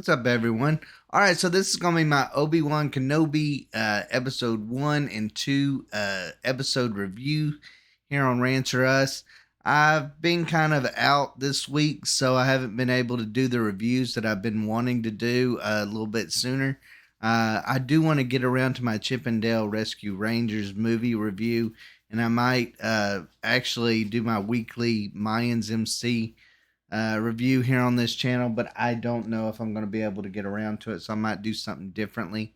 What's up, everyone? All right, so this is going to be my Obi-Wan Kenobi episode 1 and 2 episode review here on Rants. I've been kind of out this week, so I haven't been able to do the reviews that I've been wanting to do a little bit sooner. I do want to get around to my Chip and Dale Rescue Rangers movie review, and I might actually do my weekly Mayans MC review here on this channel, but I don't know if I'm going to be able to get around to it, so I might do something differently.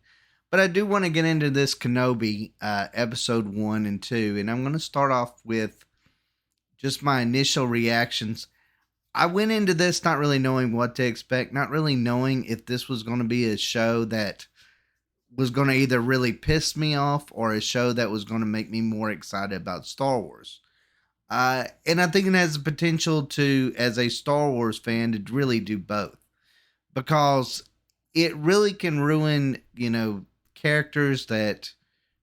But I do want to get into this Kenobi episode 1 and 2, and I'm going to start off with just my initial reactions. I went into this not really knowing what to expect, not really knowing if this was going to be a show that was going to either really piss me off or a show that was going to make me more excited about Star Wars. And I think it has the potential to, as a Star Wars fan, to really do both. Because it really can ruin, characters that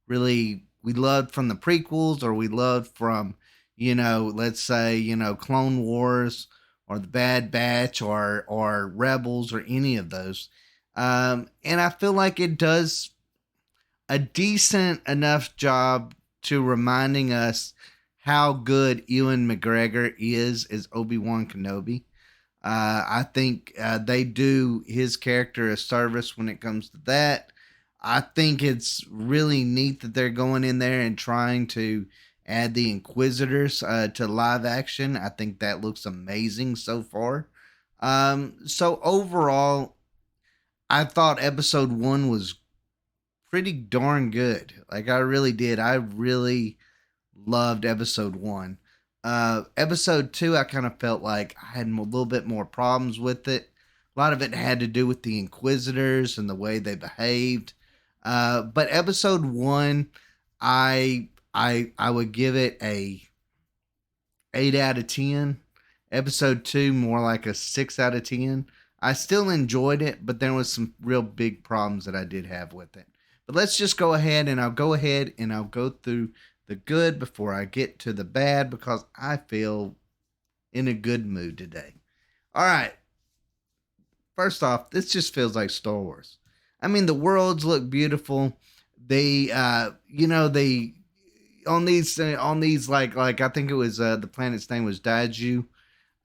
really we loved from the prequels or we loved from, let's say, Clone Wars or the Bad Batch or Rebels or any of those. And I feel like it does a decent enough job to reminding us how good Ewan McGregor is as Obi-Wan Kenobi. I think they do his character a service when it comes to that. I think it's really neat that they're going in there and trying to add the Inquisitors to live action. I think that looks amazing so far. So overall, I thought episode 1 was pretty darn good. Like, I really did. I really loved episode 1. Episode 2, I kind of felt like I had a little bit more problems with it. A lot of it had to do with the Inquisitors and the way they behaved. But episode 1, I would give it a 8 out of 10. Episode 2, more like a 6 out of 10. I still enjoyed it, but there was some real big problems that I did have with it. But let's just go ahead and I'll go through the good before I get to the bad, because I feel in a good mood today. All right. First off, this just feels like Star Wars. I mean, the worlds look beautiful. They, they on these like I think it was the planet's name was Daiju.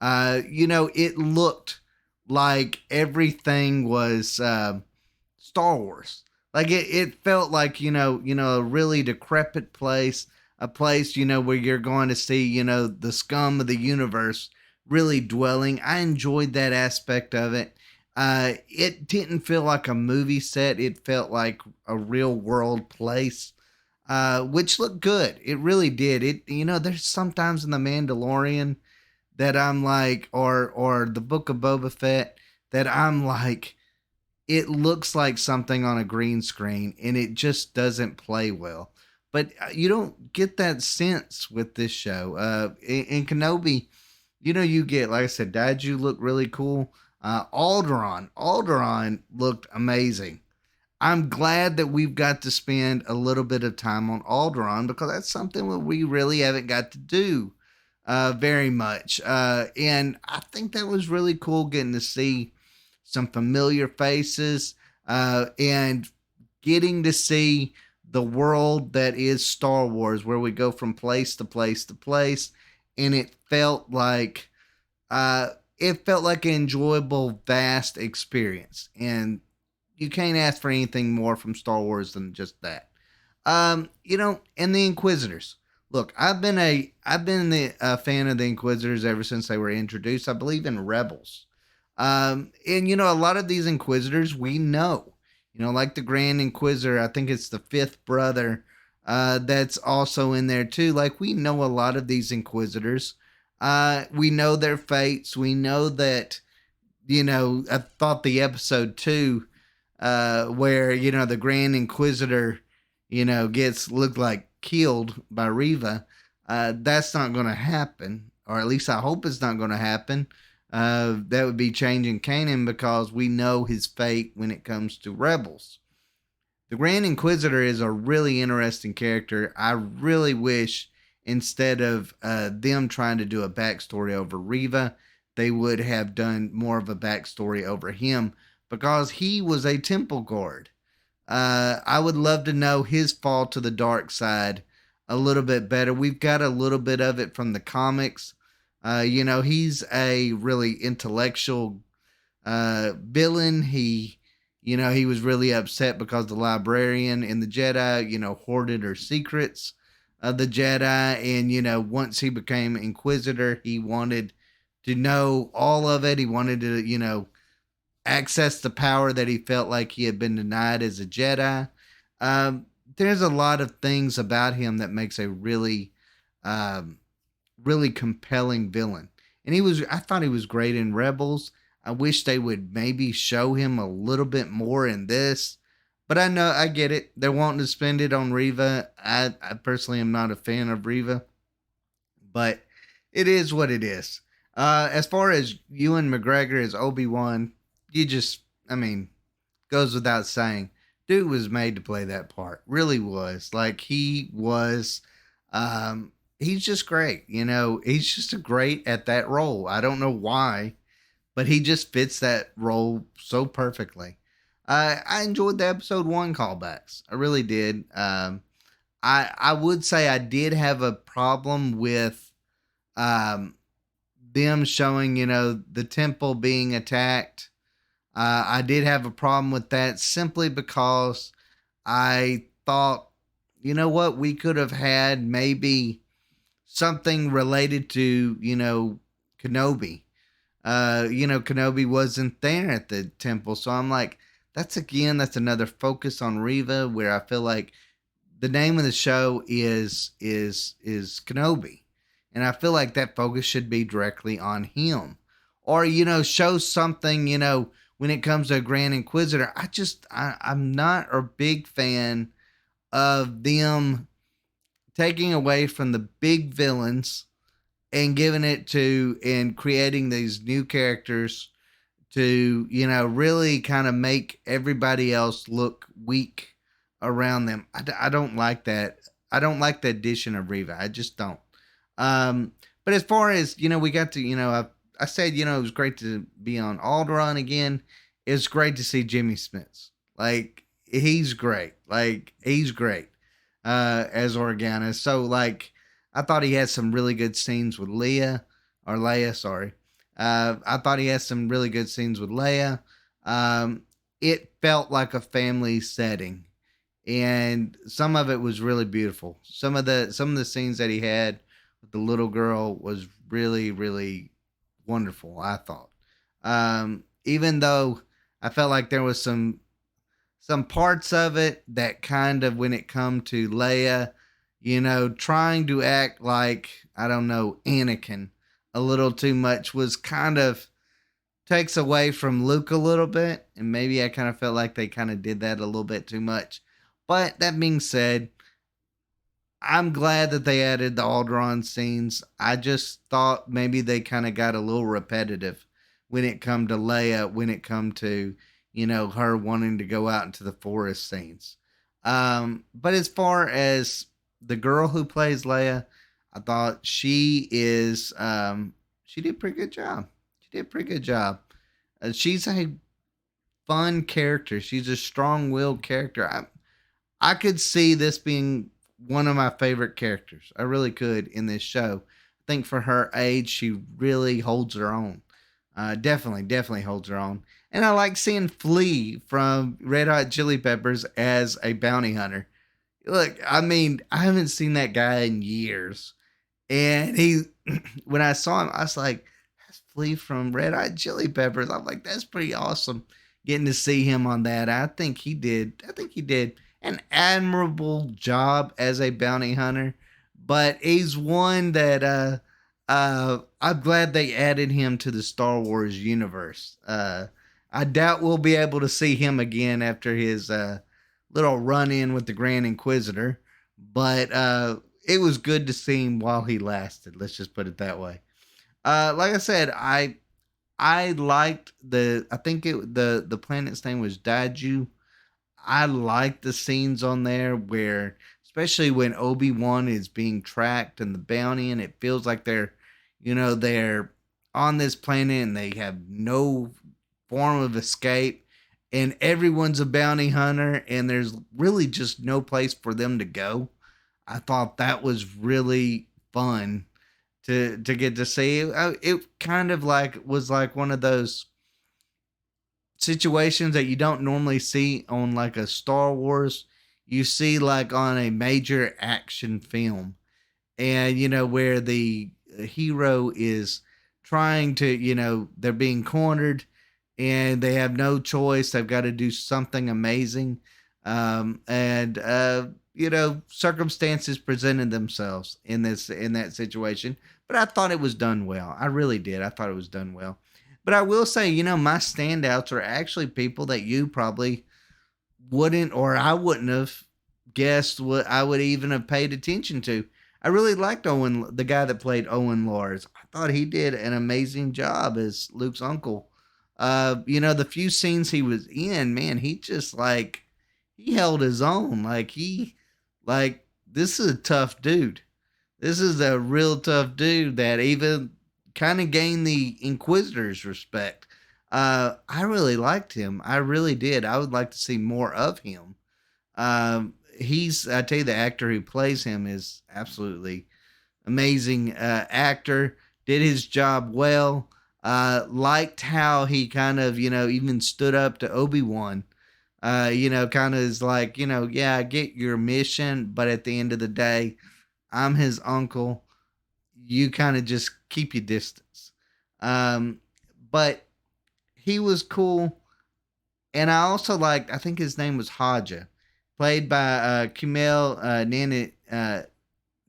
It looked like everything was Star Wars. Like it felt like, a really decrepit place, a place, where you're going to see, the scum of the universe really dwelling. I enjoyed that aspect of it. It didn't feel like a movie set. It felt like a real world place, which looked good. It really did. There's sometimes in The Mandalorian that I'm like, or the Book of Boba Fett, that I'm like, it looks like something on a green screen and it just doesn't play well. But you don't get that sense with this show. In Kenobi, you get, like I said, Daiju looked really cool. Alderaan looked amazing. I'm glad that we've got to spend a little bit of time on Alderaan, because that's something that we really haven't got to do very much. And I think that was really cool, getting to see some familiar faces, and getting to see the world that is Star Wars, where we go from place to place to place. And it felt like an enjoyable, vast experience. And you can't ask for anything more from Star Wars than just that. And the Inquisitors. Look, I've been a fan of the Inquisitors ever since they were introduced. I believe in Rebels. And a lot of these Inquisitors we know, like the Grand Inquisitor. I think it's the fifth brother that's also in there too. Like, we know a lot of these Inquisitors. We know their fates. We know that, I thought the episode 2 where, the Grand Inquisitor, gets looked like killed by Riva. That's not going to happen, or at least I hope it's not going to happen. That would be changing canon, because we know his fate when it comes to Rebels. The Grand Inquisitor is a really interesting character. I really wish, instead of them trying to do a backstory over Riva, they would have done more of a backstory over him, because he was a temple guard. I would love to know his fall to the dark side a little bit better. We've got a little bit of it from the comics. He's a really intellectual villain. He was really upset because the librarian in the Jedi, hoarded her secrets of the Jedi. And, once he became Inquisitor, he wanted to know all of it. He wanted to, access the power that he felt like he had been denied as a Jedi. Um, there's a lot of things about him that makes a um, really compelling villain. And I thought he was great in Rebels. I wish they would maybe show him a little bit more in this. But I know, I get it. They're wanting to spend it on Reva. I personally am not a fan of Reva, but it is what it is. As far as Ewan McGregor as Obi-Wan, you just, I mean, goes without saying. Dude was made to play that part. Really was. Like, he's just great. He's just a great at that role. I don't know why, but he just fits that role so perfectly. I enjoyed the episode one callbacks. I really did. I would say I did have a problem with um, them showing, the temple being attacked. I did have a problem with that simply because I thought, you know what, we could have had maybe something related to, Kenobi. Kenobi wasn't there at the temple. So I'm like, that's another focus on Reva where I feel like the name of the show is Kenobi. And I feel like that focus should be directly on him. Or, show something, when it comes to a Grand Inquisitor. I'm not a big fan of them taking away from the big villains and giving it to and creating these new characters to, really kind of make everybody else look weak around them. I don't like that. I don't like the addition of Reva. I just don't. Um, but as far as, we got to, I said, it was great to be on Alderaan again. It's great to see Jimmy Smits. Like, he's great. Like, he's great as Organa. So, like, I thought he had some really good scenes with Leia, sorry. I thought he had some really good scenes with Leia. It felt like a family setting, and some of it was really beautiful. Some of the scenes that he had with the little girl was really, really wonderful, I thought. Even though I felt like there was some parts of it that kind of, when it come to Leia, trying to act like, I don't know, Anakin a little too much, was kind of takes away from Luke a little bit. And maybe I kind of felt like they kind of did that a little bit too much. But that being said, I'm glad that they added the Alderaan scenes. I just thought maybe they kind of got a little repetitive when it come to Leia, when it come to, her wanting to go out into the forest scenes. But as far as the girl who plays Leia, I thought she did a pretty good job. She did a pretty good job. She's a fun character. She's a strong-willed character. I could see this being one of my favorite characters. I really could in this show. I think for her age, she really holds her own. Definitely holds her own. And I like seeing Flea from Red Hot Chili Peppers as a bounty hunter. Look, I mean, I haven't seen that guy in years. And when I saw him, I was like, that's Flea from Red Hot Chili Peppers. I'm like, that's pretty awesome getting to see him on that. I think he did an admirable job as a bounty hunter, but he's one that I'm glad they added him to the Star Wars universe. I doubt we'll be able to see him again after his little run in with the Grand Inquisitor, but it was good to see him while he lasted. Let's just put it that way. Like I said, I liked I think the planet's name was Daiju. I like the scenes on there where, especially when Obi-Wan is being tracked and the bounty, and it feels like they're on this planet and they have no form of escape. and everyone's a bounty hunter, and there's really just no place for them to go. I thought that was really fun to get to see. It kind of like was like one of those situations that you don't normally see on like a Star Wars. You see like on a major action film, and where the hero is trying to, they're being cornered and they have no choice. They've got to do something amazing, and circumstances presented themselves in that situation. But I thought it was done well. I really did. I thought it was done well. But I will say, my standouts are actually people that you probably wouldn't, or I wouldn't have guessed what I would even have paid attention to. I really liked Owen, the guy that played Owen Lars. I thought he did an amazing job as Luke's uncle. The few scenes he was in, man, he just like he held his own. Like this is a tough dude. This is a real tough dude that even kind of gained the Inquisitor's respect. I really liked him. I really did. I would like to see more of him. I tell you, the actor who plays him is absolutely amazing actor. Did his job well. Liked how he kind of, even stood up to Obi-Wan. Kind of is like, yeah, I get your mission, but at the end of the day, I'm his uncle. You kind of just keep your distance. But he was cool. And I also liked, I think his name was Haja, played by Kumail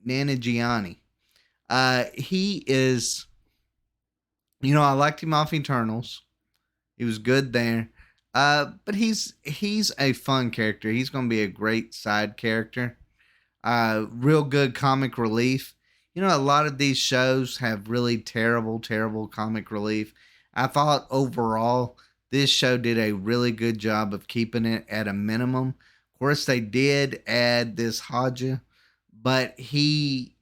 Nanjiani. He is, I liked him off Eternals. He was good there. But he's a fun character. He's going to be a great side character. Real good comic relief. A lot of these shows have really terrible, terrible comic relief. I thought overall this show did a really good job of keeping it at a minimum. Of course, they did add this Haja, but he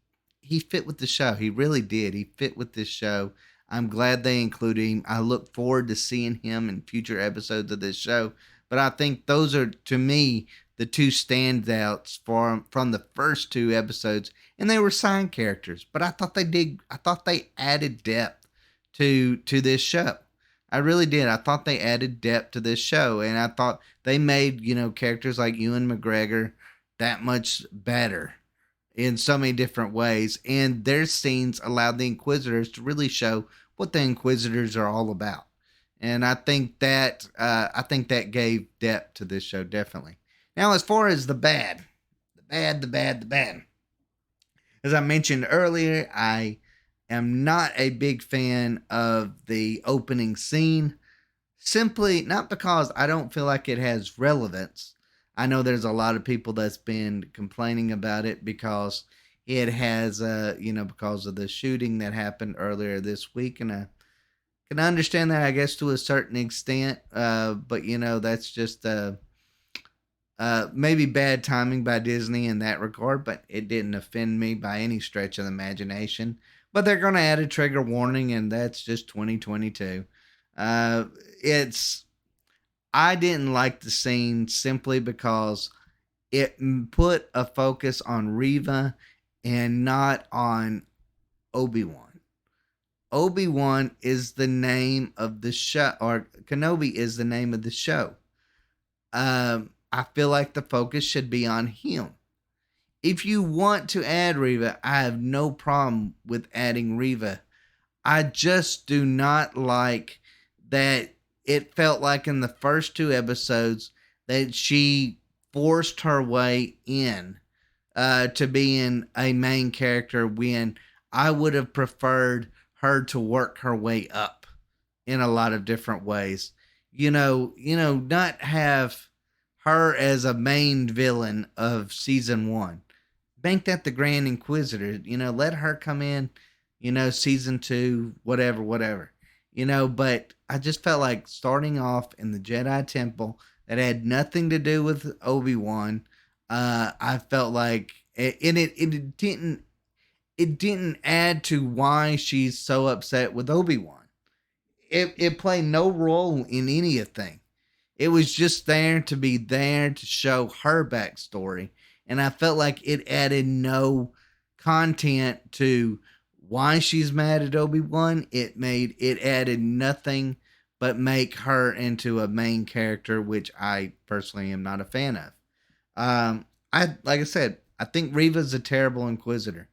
fit with the show. He really did. He fit with this show. I'm glad they included him. I look forward to seeing him in future episodes of this show. But I think those are, to me, the two standouts from the first two episodes, and they were side characters. But I thought they did. I thought they added depth to this show. I really did. I thought they added depth to this show, and I thought they made characters like Ewan McGregor that much better in so many different ways. And their scenes allowed the Inquisitors to really show what the Inquisitors are all about. And I think that gave depth to this show, definitely. Now, as far as the bad, the bad. As I mentioned earlier, I am not a big fan of the opening scene. Simply not because I don't feel like it has relevance. I know there's a lot of people that's been complaining about it because it has, because of the shooting that happened earlier this week, and I can understand that, I guess, to a certain extent. But that's just maybe bad timing by Disney in that regard. But it didn't offend me by any stretch of the imagination. But they're going to add a trigger warning, and that's just 2022. It's I didn't like the scene simply because it put a focus on Riva and not on Obi-Wan. Obi-Wan is the name of the show, or Kenobi is the name of the show. I feel like the focus should be on him. If you want to add Riva, I have no problem with adding Riva. I just do not like that it felt like in the first two episodes that she forced her way in to being a main character when I would have preferred her to work her way up in a lot of different ways. Not have her as a main villain of season one. Bank that the Grand Inquisitor, let her come in, season two, whatever. But I just felt like starting off in the Jedi Temple that had nothing to do with Obi-Wan. I felt like, and it didn't add to why she's so upset with Obi-Wan. It played no role in anything. It was just there to be there to show her backstory. And I felt like it added no content to why she's mad at Obi-Wan. It added nothing but make her into a main character, which I personally am not a fan of. I like I said, I think Reva's a terrible Inquisitor.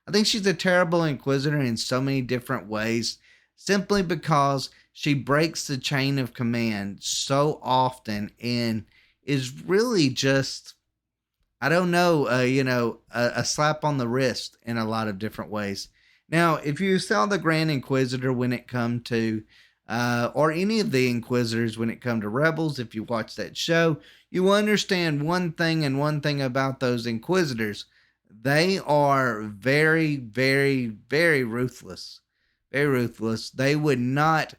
I think she's a terrible Inquisitor in so many different ways, simply because she breaks the chain of command so often and is really just, I don't know, a slap on the wrist in a lot of different ways. Now, if you saw the Grand Inquisitor when it come to, or any of the Inquisitors when it come to Rebels, if you watch that show, you understand one thing and one thing about those Inquisitors. They are very, very, very ruthless. Very ruthless. They would not,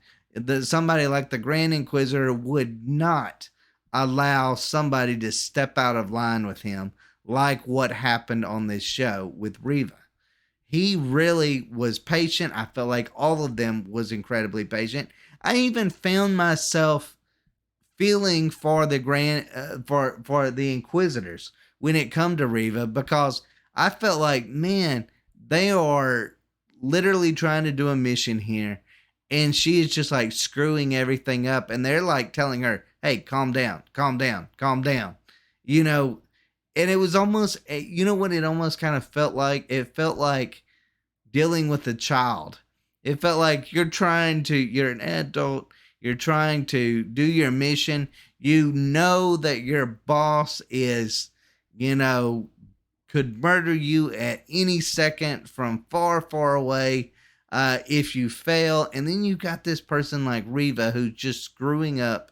somebody like the Grand Inquisitor would not allow somebody to step out of line with him, like what happened on this show with Reva. He really was patient. I felt like all of them was incredibly patient. I even found myself feeling for the for the Inquisitors when it come to Reva, because I felt like, man, they are literally trying to do a mission here, and she is just like screwing everything up, and they're like telling her, "Hey, calm down, calm down, calm down," you know. And it was almost, you know what it almost kind of felt like? It felt like dealing with a child. It felt like you're an adult, you're trying to do your mission. You know that your boss is, you know, could murder you at any second from far, far away if you fail. And then you got this person like Reva who's just screwing up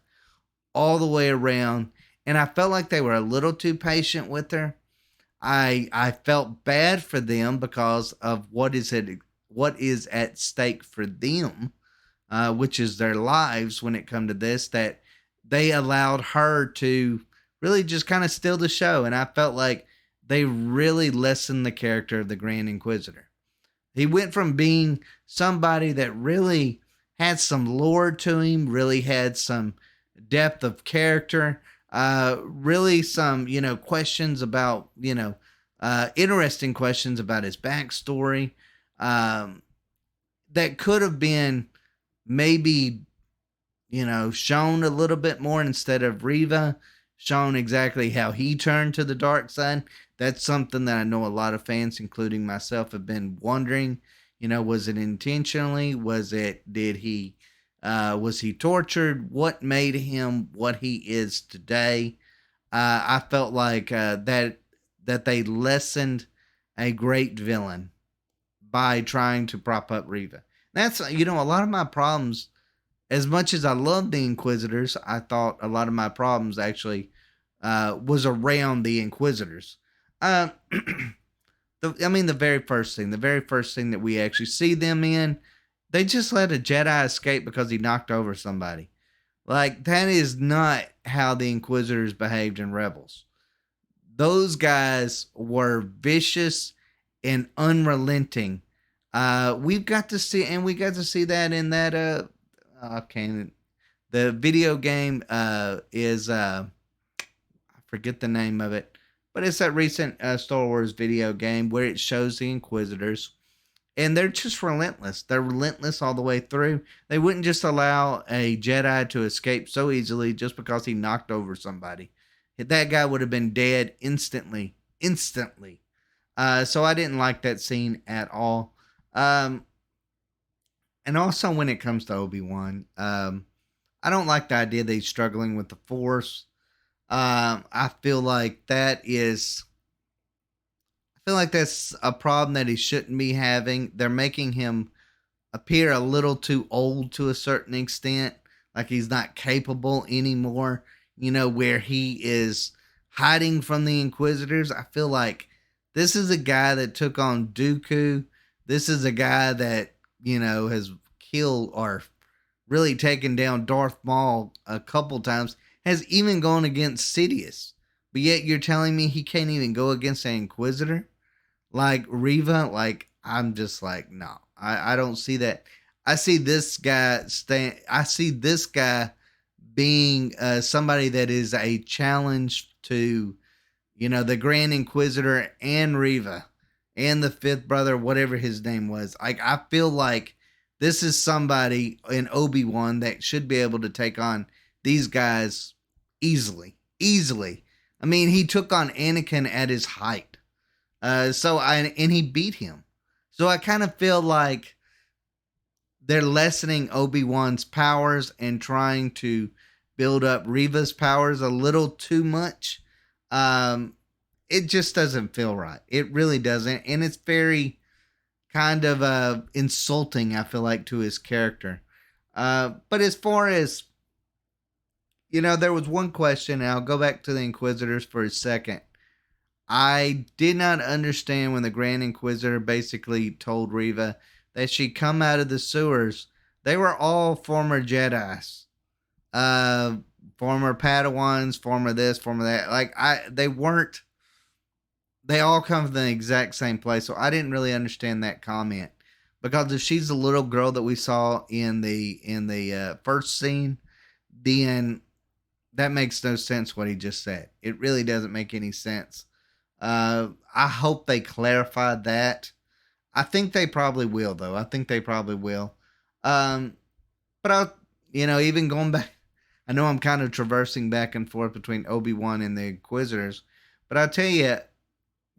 all the way around. And I felt like they were a little too patient with her. I felt bad for them because of what is at stake for them, which is their lives when it come to this. That they allowed her to really just kind of steal the show, and I felt like they really lessened the character of the Grand Inquisitor. He went from being somebody that really had some lore to him, really had some depth of character, really some, questions about, interesting questions about his backstory, um, that could have been maybe, shown a little bit more instead of Reva shown exactly how he turned to the dark side. That's something that I know a lot of fans, including myself, have been wondering. Was it intentionally? Was he tortured? What made him what he is today? I felt like that they lessened a great villain by trying to prop up Reva. That's, a lot of my problems. As much as I love the Inquisitors, I thought a lot of my problems actually was around the Inquisitors. Uh, the very first thing that we actually see them in, they just let a Jedi escape because he knocked over somebody. Like, that is not how the Inquisitors behaved in Rebels. Those guys were vicious and unrelenting. We got to see that in that okay, the video game is I forget the name of it, but it's that recent Star Wars video game where it shows the Inquisitors, and they're just relentless. They're relentless all the way through. They wouldn't just allow a Jedi to escape so easily just because he knocked over somebody. That guy would have been dead instantly. Instantly. So I didn't like that scene at all. And also when it comes to Obi-Wan, I don't like the idea that he's struggling with the Force. I feel like that's a problem that he shouldn't be having. They're making him appear a little too old to a certain extent, like he's not capable anymore, where he is hiding from the Inquisitors. I feel like this is a guy that took on Dooku. This is a guy that, has killed or really taken down Darth Maul a couple times, has even gone against Sidious. But yet you're telling me he can't even go against an Inquisitor? Like Reva? Like, I'm just like, no. I don't see that. I see this guy being somebody that is a challenge to, the Grand Inquisitor and Riva and the fifth brother, whatever his name was. Like, I feel like this is somebody in Obi-Wan that should be able to take on these guys easily. Easily. I mean, he took on Anakin at his height. And he beat him. So I kind of feel like they're lessening Obi-Wan's powers and trying to build up Riva's powers a little too much. Um, it just doesn't feel right. It really doesn't. And it's very kind of insulting, I feel like, to his character. But as far as, there was one question, and I'll go back to the Inquisitors for a second. I did not understand when the Grand Inquisitor basically told Riva that she'd come out of the sewers. They were all former Jedi's, uh, former Padawans, former this, former that. They weren't. They all come from the exact same place, so I didn't really understand that comment. Because if she's the little girl that we saw in the first scene, then that makes no sense what he just said. It really doesn't make any sense. I hope they clarify that. I think they probably will, though. I think they probably will. Um, but even going back, I know I'm kind of traversing back and forth between Obi-Wan and the Inquisitors, but I'll tell you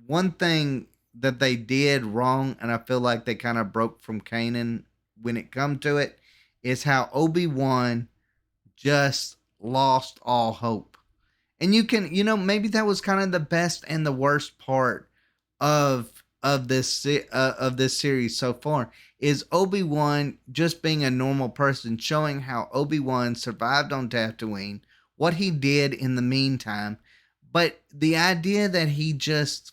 one thing that they did wrong, and I feel like they kind of broke from Kanan when it come to it, is how Obi-Wan just lost all hope. And maybe that was kind of the best and the worst part of this series so far is Obi-Wan just being a normal person, showing how Obi-Wan survived on Tatooine, what he did in the meantime, but the idea that he just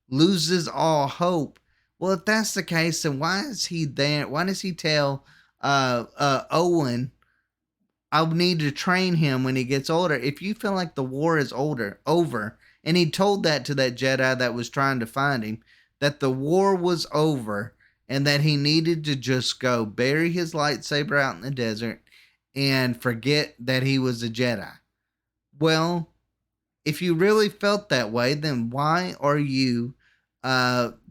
loses all hope. Well, if that's the case, then why is he there? Why does he tell Owen, I'll need to train him when he gets older? If you feel like the war is over, and he told that to that Jedi that was trying to find him, that the war was over and that he needed to just go bury his lightsaber out in the desert and forget that he was a Jedi. Well, if you really felt that way, then why are you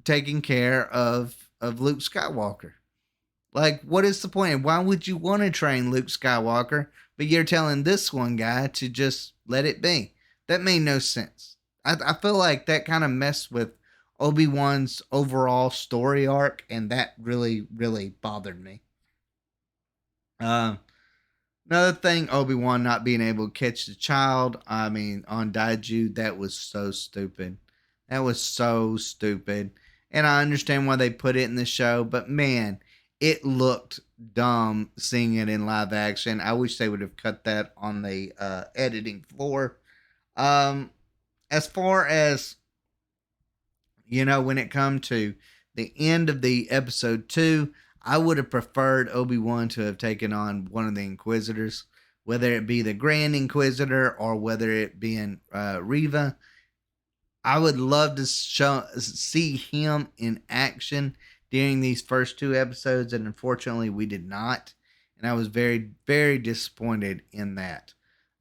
taking care of Luke Skywalker? Like, what is the point? Why would you want to train Luke Skywalker, but you're telling this one guy to just let it be? That made no sense. I feel like that kind of messed with Obi-Wan's overall story arc, and that really, really bothered me. Uh, Another thing, Obi-Wan not being able to catch the child, I mean, on Daiju, that was so stupid. That was so stupid. And I understand why they put it in the show, but man, it looked dumb seeing it in live action. I wish they would have cut that on the editing floor. Um, as far as, when it come to the end of the episode 2, I would have preferred Obi-Wan to have taken on one of the Inquisitors, whether it be the Grand Inquisitor or whether it be in Riva. I would love to see him in action during these first 2 episodes, and unfortunately we did not. And I was very, very disappointed in that.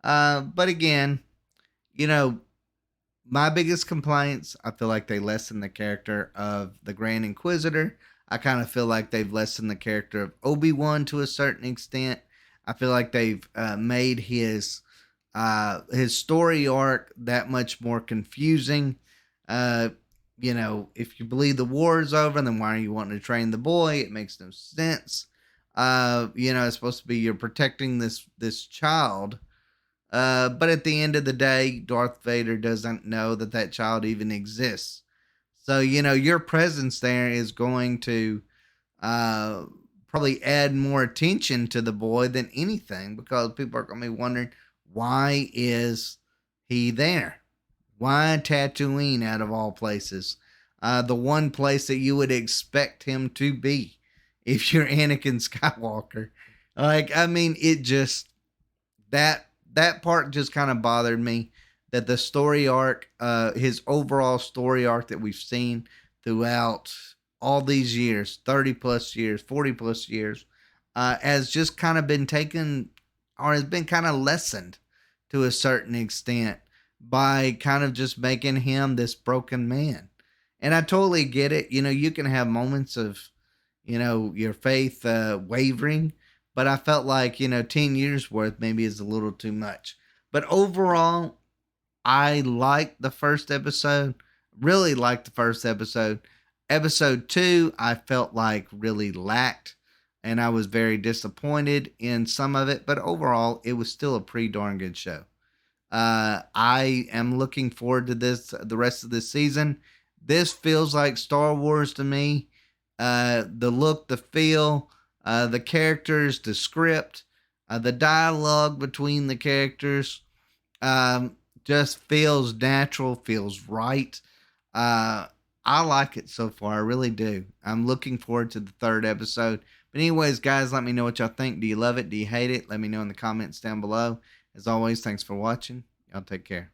But again, you know, my biggest complaints, I feel like they lessen the character of the Grand Inquisitor. I kind of feel like they've lessened the character of Obi-Wan to a certain extent. I feel like they've made his story arc that much more confusing. Uh, if you believe the war is over, then why are you wanting to train the boy? It makes no sense. It's supposed to be you're protecting this child. But at the end of the day, Darth Vader doesn't know that child even exists. So, your presence there is going to uh, probably add more attention to the boy than anything, because people are going to be wondering, why is he there? Why Tatooine out of all places? The one place that you would expect him to be if you're Anakin Skywalker. It just, that part just kind of bothered me, that the story arc, his overall story arc that we've seen throughout all these years, 30 plus years, 40 plus years, has just kind of been taken or has been kind of lessened to a certain extent by kind of just making him this broken man. And I totally get it. You know, you can have moments of, your faith wavering, but I felt like, 10 years worth maybe is a little too much. But overall, I liked the first episode, really liked the first episode. Episode two, I felt like really lacked, and I was very disappointed in some of it, but overall, it was still a pretty darn good show. I am looking forward to the rest of this season. This feels like Star Wars to me. The look, the feel, the characters, the script, the dialogue between the characters um, just feels natural, feels right. Uh, I like it so far. I really do. I'm looking forward to the third episode. But, anyways, guys, let me know what y'all think. Do you love it? Do you hate it? Let me know in the comments down below. As always, thanks for watching. Y'all take care.